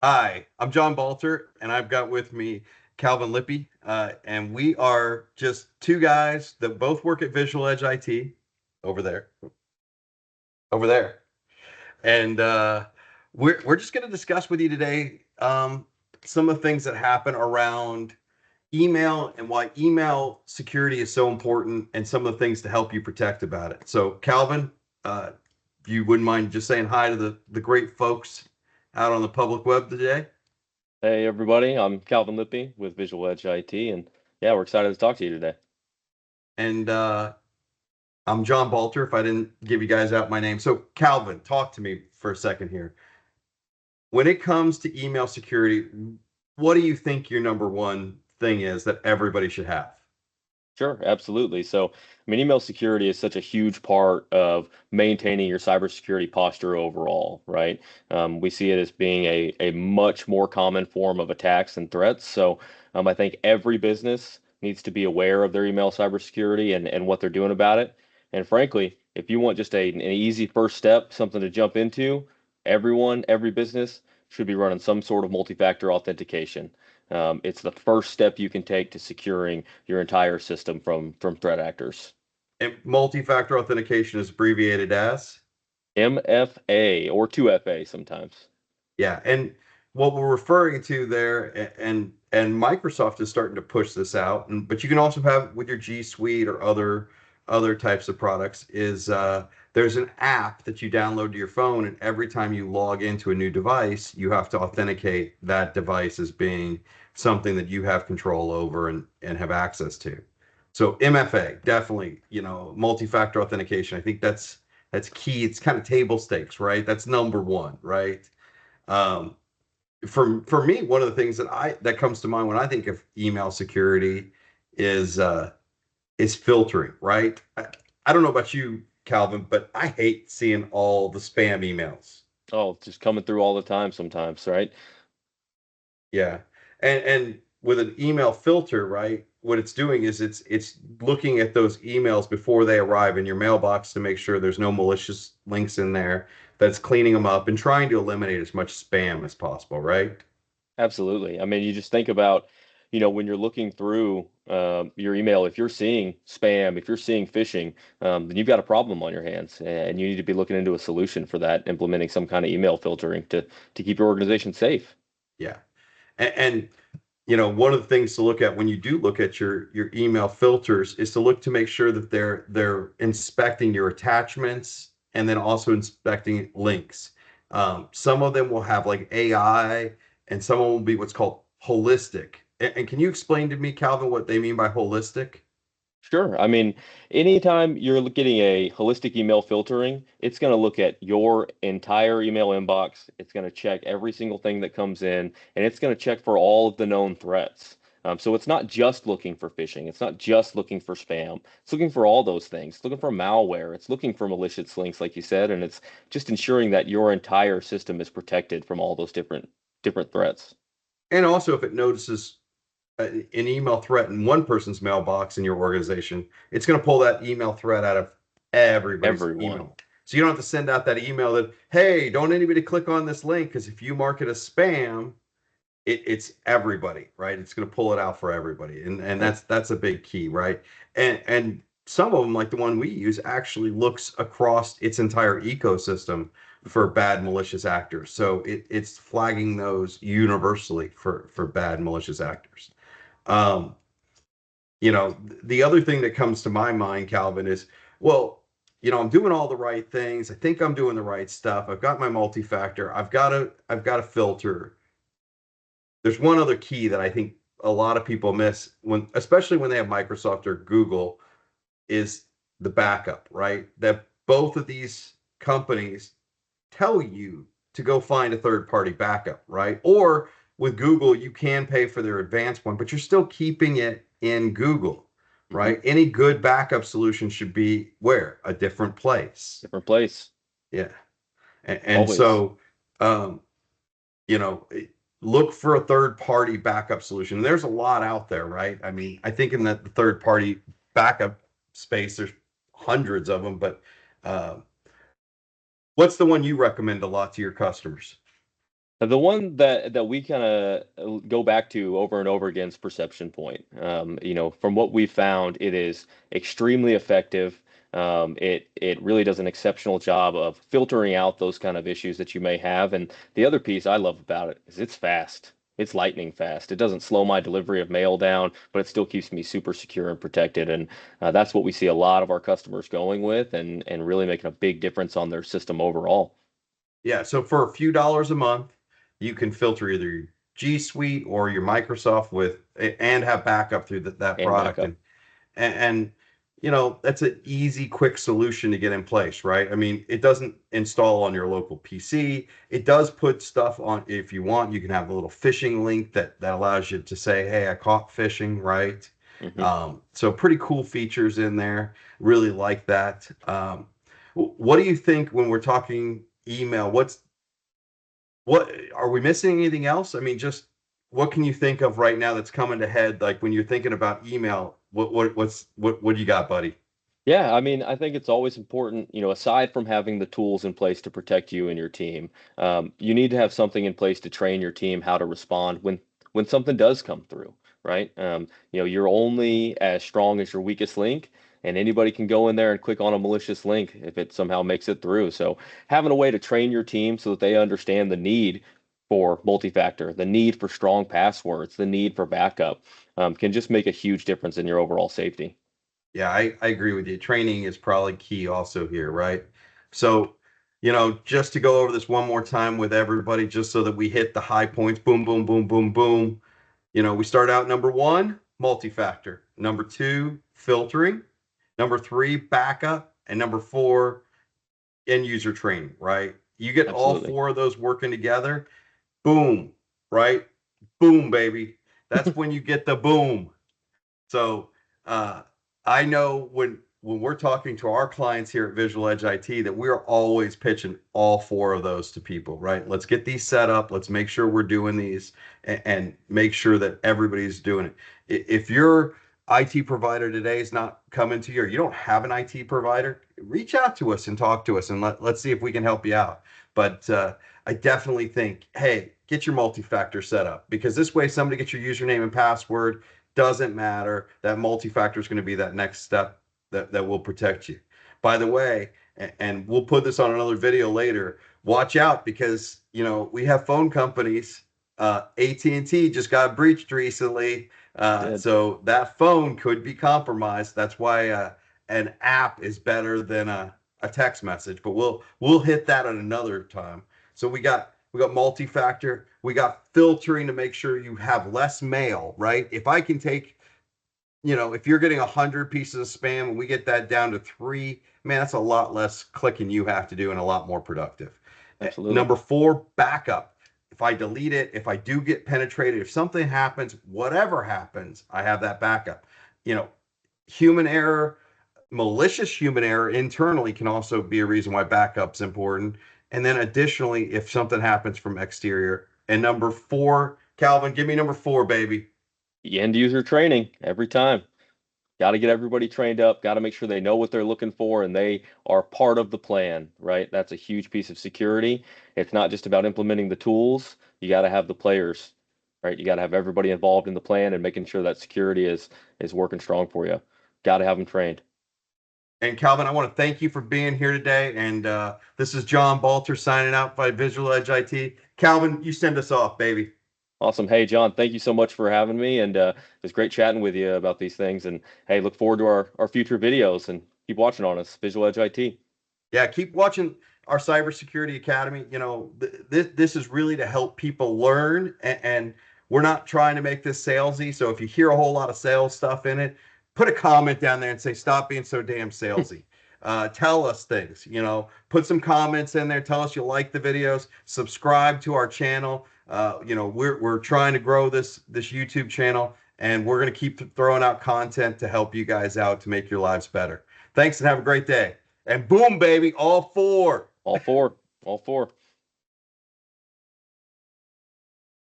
Hi, I'm John Balter, and I've got with me Calvin Lippy, and we are just two guys that both work at Visual Edge IT over there, over there, and we're just going to discuss with you today some of the things that happen around email and why email security is so important, and some of the things to help you protect about it. So, Calvin, if you wouldn't mind just saying hi to the great folks out on the public web today. Hey everybody, I'm Calvin Lippy with Visual Edge IT, and yeah, we're excited to talk to you today. And I'm John Balter, if I didn't give you guys out my name. So, Calvin, talk to me for a second here. When it comes to email security, what do you think your number one thing is that everybody should have? Sure, absolutely. Email security is such a huge part of maintaining your cybersecurity posture overall, right? We see it as being a much more common form of attacks and threats. I think every business needs to be aware of their email cybersecurity and what they're doing about it. And frankly, if you want just an easy first step, something to jump into, every business should be running some sort of multi-factor authentication. It's the first step you can take to securing your entire system from threat actors. And multi-factor authentication is abbreviated as? MFA or 2FA sometimes. Yeah, and what we're referring to there, and Microsoft is starting to push this out, and but you can also have with your G Suite or other types of products is there's an app that you download to your phone, and every time you log into a new device, you have to authenticate that device as being something that you have control over and have access to. So MFA, definitely, multi-factor authentication. I think that's key. It's kind of table stakes, right? That's number one, right? Um, for me, one of the things that comes to mind when I think of email security is filtering, right? I don't know about you, Calvin, but I hate seeing all the spam emails. Oh, just coming through all the time sometimes, right? Yeah. And with an email filter, right, what it's doing is it's looking at those emails before they arrive in your mailbox to make sure there's no malicious links in there, that's cleaning them up and trying to eliminate as much spam as possible, right? Absolutely. I mean, you just think about, when you're looking through your email, if you're seeing spam, if you're seeing phishing, then you've got a problem on your hands, and you need to be looking into a solution for that, implementing some kind of email filtering to keep your organization safe. Yeah. And one of the things to look at when you do look at your email filters is to look to make sure that they're inspecting your attachments and then also inspecting links. Some of them will have like AI, and some of them will be what's called holistic. And can you explain to me, Calvin, what they mean by holistic? Sure. I mean, anytime you're getting a holistic email filtering, it's going to look at your entire email inbox. It's going to check every single thing that comes in, and it's going to check for all of the known threats. So it's not just looking for phishing. It's not just looking for spam. It's looking for all those things. It's looking for malware. It's looking for malicious links, like you said, and it's just ensuring that your entire system is protected from all those different threats. And also, if it notices an email threat in one person's mailbox in your organization, it's going to pull that email threat out of everybody's Everyone. email. So you don't have to send out that email that, hey, don't anybody click on this link, because if you mark it as spam, it's everybody, right? It's going to pull it out for everybody, and Right. that's a big key, right? And some of them, like the one we use, actually looks across its entire ecosystem for bad malicious actors. So it's flagging those universally for bad malicious actors. Um, the other thing that comes to my mind, Calvin, is, well, I'm doing all the right things. I think I'm doing the right stuff. I've got my multi-factor. I've got a filter. There's one other key that I think a lot of people miss when, especially when they have Microsoft or Google, is the backup, right? That both of these companies tell you to go find a third party backup, right? Or with Google, you can pay for their advanced one, but you're still keeping it in Google, Hmm. right? Any good backup solution should be where? A different place. Different place. Yeah. And Always. so, um, you know, look for a third party backup solution. There's a lot out there, right? I mean, I think in the third party backup space, there's hundreds of them, but uh, what's the one you recommend a lot to your customers? The one that we kind of go back to over and over again is perception point. From what we've found, it is extremely effective. It really does an exceptional job of filtering out those kind of issues that you may have. And the other piece I love about it is it's fast. It's lightning fast. It doesn't slow my delivery of mail down, but it still keeps me super secure and protected. And that's what we see a lot of our customers going with, and really making a big difference on their system overall. Yeah, so for a few dollars a month, you can filter either your G Suite or your Microsoft with and have backup through that And product. backup. And that's an easy, quick solution to get in place, right? I mean, it doesn't install on your local PC. It does put stuff on if you want. You can have a little phishing link that allows you to say, "Hey, I caught phishing," right? Hmm. So pretty cool features in there. Really like that. What do you think when we're talking email? What are we missing anything else? I mean, just what can you think of right now that's coming to head? Like when you're thinking about email, what do you got, buddy? Yeah, I mean, I think it's always important, aside from having the tools in place to protect you and your team, you need to have something in place to train your team how to respond when something does come through, right? You're only as strong as your weakest link, and anybody can go in there and click on a malicious link if it somehow makes it through. So having a way to train your team so that they understand the need for multi-factor, the need for strong passwords, the need for backup, can just make a huge difference in your overall safety. Yeah, I agree with you. Training is probably key also here, right? So, just to go over this one more time with everybody, just so that we hit the high points, boom, boom, boom, boom, boom. We start out number one, multi-factor. Number two, filtering. Number three, backup. And number four, end user training, right? You get all Absolutely. four of those working together, boom, right? Boom, baby. That's when you get the boom. So uh, I know when we're talking to our clients here at Visual Edge IT that we're always pitching all four of those to people, right? Let's get these set up. Let's make sure we're doing these and make sure that everybody's doing it. If your IT provider today is not coming to you or you don't have an IT provider, reach out to us and talk to us and let's see if we can help you out. But I definitely think, hey, get your multi-factor set up because this way somebody gets your username and password doesn't matter. That multi-factor is going to be that next step that will protect you. By the way, and we'll put this on another video later. Watch out because we have phone companies. AT&T just got breached recently, It did. so that phone could be compromised. That's why an app is better than a text message. But we'll hit that at another time. So we got multi-factor, we got filtering to make sure you have less mail, right? If I can take, if you're getting 100 pieces of spam and we get that down to three, man, that's a lot less clicking you have to do and a lot more productive. Absolutely. Number four, backup. If I delete it, if I do get penetrated, if something happens, whatever happens, I have that backup. You know, human error, malicious human error internally can also be a reason why backup's important. And then additionally, if something happens from exterior. And number four, Calvin, give me number four, baby. End user training every time. Got to get everybody trained up, got to make sure they know what they're looking for and they are part of the plan, right? That's a huge piece of security. It's not just about implementing the tools. You got to have the players, right? You got to have everybody involved in the plan and making sure that security is working strong for you. Got to have them trained. And Calvin, I want to thank you for being here today. And this is John Balter signing out by Visual Edge IT. Calvin, you send us off, baby. Awesome. Hey, John, thank you so much for having me. And it was great chatting with you about these things. And hey, look forward to our future videos and keep watching on us, Visual Edge IT. Yeah, keep watching our Cybersecurity Academy. This is really to help people learn, and we're not trying to make this salesy. So if you hear a whole lot of sales stuff in it, put a comment down there and say, "Stop being so damn salesy." Tell us things. Put some comments in there. Tell us you like the videos. Subscribe to our channel. We're trying to grow this YouTube channel, and we're going to keep throwing out content to help you guys out to make your lives better. Thanks and have a great day. And boom, baby, all four. All four. All four.